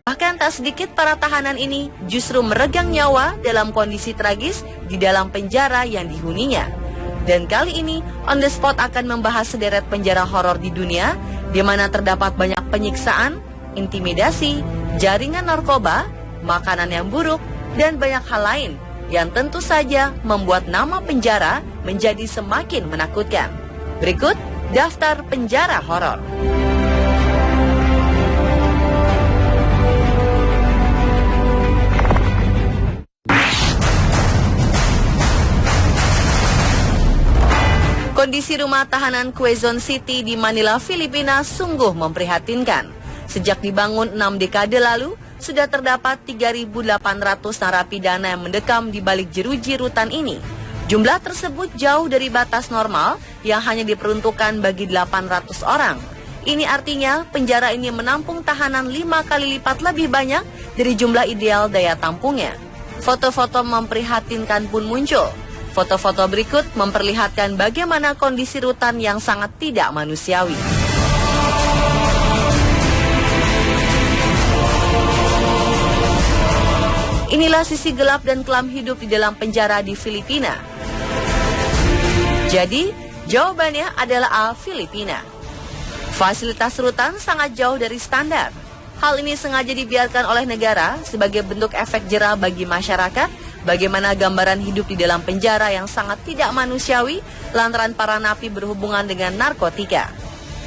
Bahkan tak sedikit para tahanan ini justru meregang nyawa dalam kondisi tragis di dalam penjara yang dihuninya. Dan kali ini, On The Spot akan membahas sederet penjara horor di dunia, di mana terdapat banyak penyiksaan, intimidasi, jaringan narkoba, makanan yang buruk, dan banyak hal lain yang tentu saja membuat nama penjara menjadi semakin menakutkan. Berikut daftar penjara horor. Kondisi rumah tahanan Quezon City di Manila, Filipina sungguh memprihatinkan. Sejak dibangun 6 dekade lalu, sudah terdapat 3.800 narapidana yang mendekam di balik jeruji rutan ini. Jumlah tersebut jauh dari batas normal yang hanya diperuntukkan bagi 800 orang. Ini artinya penjara ini menampung tahanan 5 kali lipat lebih banyak dari jumlah ideal daya tampungnya. Foto-foto memprihatinkan pun muncul. Foto-foto berikut memperlihatkan bagaimana kondisi rutan yang sangat tidak manusiawi. Inilah sisi gelap dan kelam hidup di dalam penjara di Filipina. Jadi, jawabannya adalah A, Filipina. Fasilitas rutan sangat jauh dari standar. Hal ini sengaja dibiarkan oleh negara sebagai bentuk efek jera bagi masyarakat. Bagaimana gambaran hidup di dalam penjara yang sangat tidak manusiawi lantaran para napi berhubungan dengan narkotika.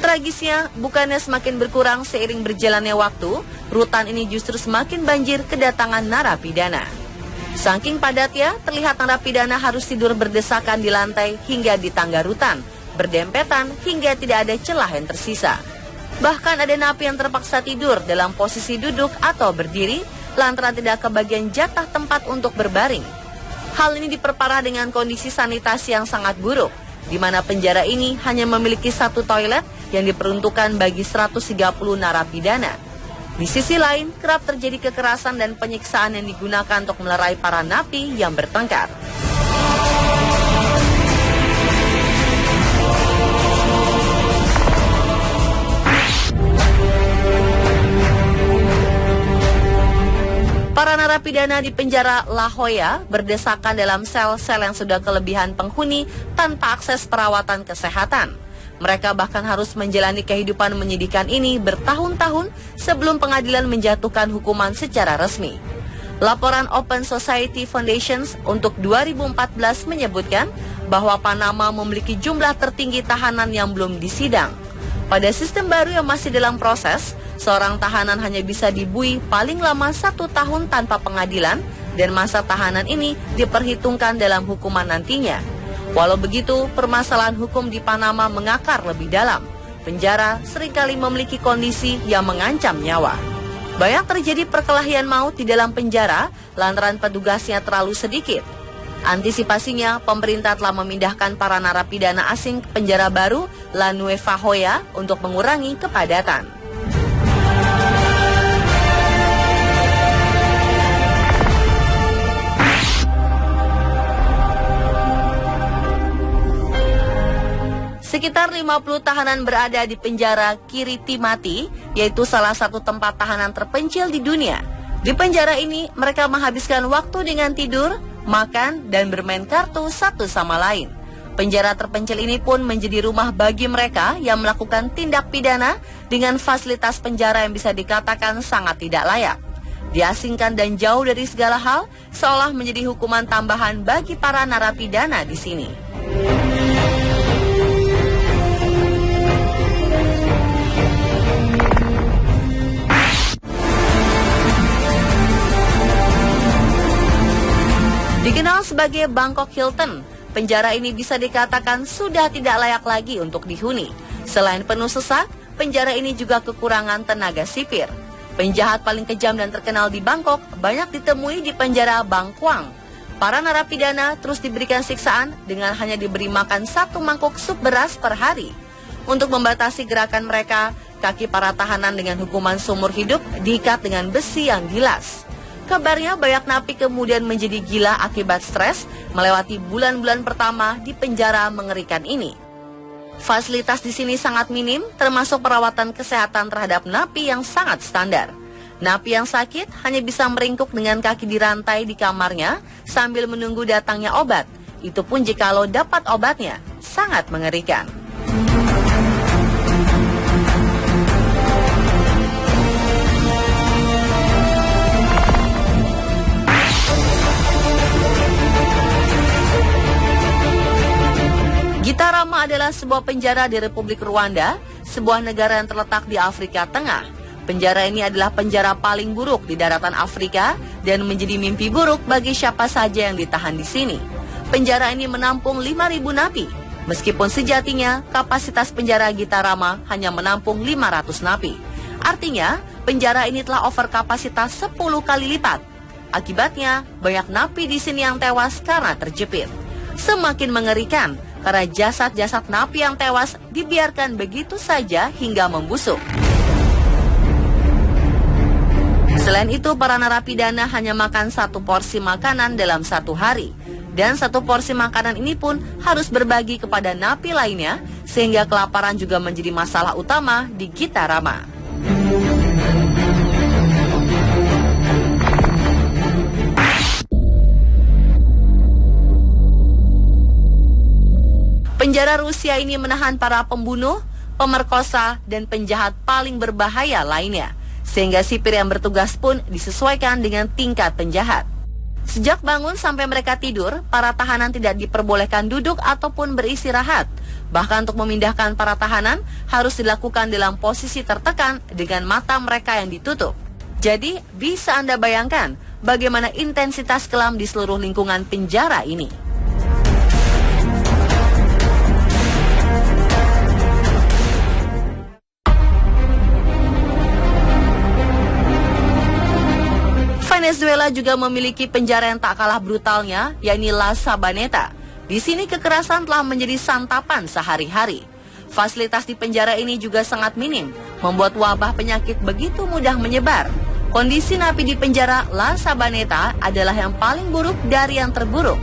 Tragisnya, bukannya semakin berkurang seiring berjalannya waktu, rutan ini justru semakin banjir kedatangan narapidana. Saking padatnya, terlihat narapidana harus tidur berdesakan di lantai hingga di tangga rutan, berdempetan hingga tidak ada celah yang tersisa. Bahkan ada napi yang terpaksa tidur dalam posisi duduk atau berdiri, lantaran tidak kebagian jatah tempat untuk berbaring. Hal ini diperparah dengan kondisi sanitasi yang sangat buruk, di mana penjara ini hanya memiliki 1 toilet yang diperuntukkan bagi 130 narapidana. Di sisi lain, kerap terjadi kekerasan dan penyiksaan yang digunakan untuk melerai para napi yang bertengkar. Para narapidana di penjara La Jolla berdesakan dalam sel-sel yang sudah kelebihan penghuni tanpa akses perawatan kesehatan. Mereka bahkan harus menjalani kehidupan menyedihkan ini bertahun-tahun sebelum pengadilan menjatuhkan hukuman secara resmi. Laporan Open Society Foundations untuk 2014 menyebutkan bahwa Panama memiliki jumlah tertinggi tahanan yang belum disidang. Pada sistem baru yang masih dalam proses, seorang tahanan hanya bisa dibui paling lama 1 tahun tanpa pengadilan dan masa tahanan ini diperhitungkan dalam hukuman nantinya. Walau begitu, permasalahan hukum di Panama mengakar lebih dalam. Penjara seringkali memiliki kondisi yang mengancam nyawa. Banyak terjadi perkelahian maut di dalam penjara lantaran petugasnya terlalu sedikit. Antisipasinya, pemerintah telah memindahkan para narapidana asing ke penjara baru La Nueva Jolla untuk mengurangi kepadatan. Sekitar 50 tahanan berada di penjara Kiriti Mati, yaitu salah satu tempat tahanan terpencil di dunia. Di penjara ini, mereka menghabiskan waktu dengan tidur, makan, dan bermain kartu satu sama lain. Penjara terpencil ini pun menjadi rumah bagi mereka yang melakukan tindak pidana dengan fasilitas penjara yang bisa dikatakan sangat tidak layak. Diasingkan dan jauh dari segala hal, seolah menjadi hukuman tambahan bagi para narapidana di sini. Dikenal sebagai Bangkok Hilton, penjara ini bisa dikatakan sudah tidak layak lagi untuk dihuni. Selain penuh sesak, penjara ini juga kekurangan tenaga sipir. Penjahat paling kejam dan terkenal di Bangkok banyak ditemui di penjara Bangkwang. Para narapidana terus diberikan siksaan dengan hanya diberi makan 1 mangkuk sup beras per hari. Untuk membatasi gerakan mereka, kaki para tahanan dengan hukuman seumur hidup diikat dengan besi yang gilas. Kabarnya banyak napi kemudian menjadi gila akibat stres melewati bulan-bulan pertama di penjara mengerikan ini. Fasilitas di sini sangat minim, termasuk perawatan kesehatan terhadap napi yang sangat standar. Napi yang sakit hanya bisa meringkuk dengan kaki dirantai di kamarnya sambil menunggu datangnya obat. Itu pun jikalau dapat obatnya. Sangat mengerikan. Gitarama adalah sebuah penjara di Republik Rwanda, sebuah negara yang terletak di Afrika Tengah. Penjara ini adalah penjara paling buruk di daratan Afrika dan menjadi mimpi buruk bagi siapa saja yang ditahan di sini. Penjara ini menampung 5.000 napi, meskipun sejatinya kapasitas penjara Gitarama hanya menampung 500 napi. Artinya, penjara ini telah over kapasitas 10 kali lipat. Akibatnya, banyak napi di sini yang tewas karena terjepit. Semakin mengerikan, karena jasad-jasad napi yang tewas dibiarkan begitu saja hingga membusuk. Selain itu, para narapidana hanya makan 1 porsi makanan dalam 1 hari. Dan 1 porsi makanan ini pun harus berbagi kepada napi lainnya, sehingga kelaparan juga menjadi masalah utama di Gitarama. Penjara Rusia ini menahan para pembunuh, pemerkosa, dan penjahat paling berbahaya lainnya. Sehingga sipir yang bertugas pun disesuaikan dengan tingkat penjahat. Sejak bangun sampai mereka tidur, para tahanan tidak diperbolehkan duduk ataupun beristirahat. Bahkan untuk memindahkan para tahanan harus dilakukan dalam posisi tertekan dengan mata mereka yang ditutup. Jadi bisa Anda bayangkan bagaimana intensitas kelam di seluruh lingkungan penjara ini. Venezuela juga memiliki penjara yang tak kalah brutalnya, yakni La Sabaneta. Di sini kekerasan telah menjadi santapan sehari-hari. Fasilitas di penjara ini juga sangat minim, membuat wabah penyakit begitu mudah menyebar. Kondisi napi di penjara La Sabaneta adalah yang paling buruk dari yang terburuk.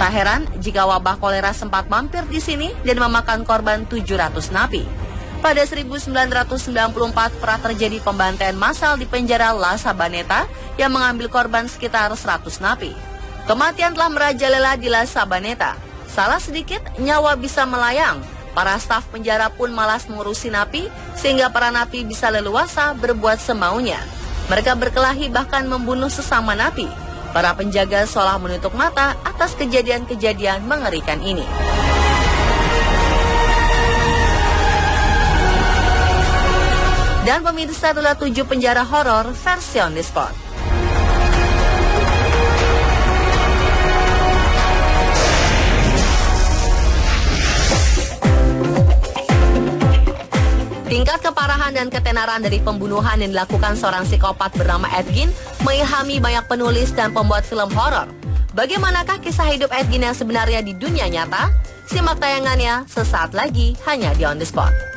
Tak heran jika wabah kolera sempat mampir di sini dan memakan korban 700 napi. Pada 1994 pernah terjadi pembantaian massal di penjara La Sabaneta yang mengambil korban sekitar 100 napi. Kematian telah merajalela di La Sabaneta. Salah sedikit, nyawa bisa melayang. Para staf penjara pun malas mengurusi napi, sehingga para napi bisa leluasa berbuat semaunya. Mereka berkelahi bahkan membunuh sesama napi. Para penjaga seolah menutup mata atas kejadian-kejadian mengerikan ini. Dan pemirsa, itulah 7 penjara horor versi On The Spot. Tingkat keparahan dan ketenaran dari pembunuhan yang dilakukan seorang psikopat bernama Edgin mengilhami banyak penulis dan pembuat film horor. Bagaimanakah kisah hidup Edgin yang sebenarnya di dunia nyata? Simak tayangannya sesaat lagi hanya di On The Spot.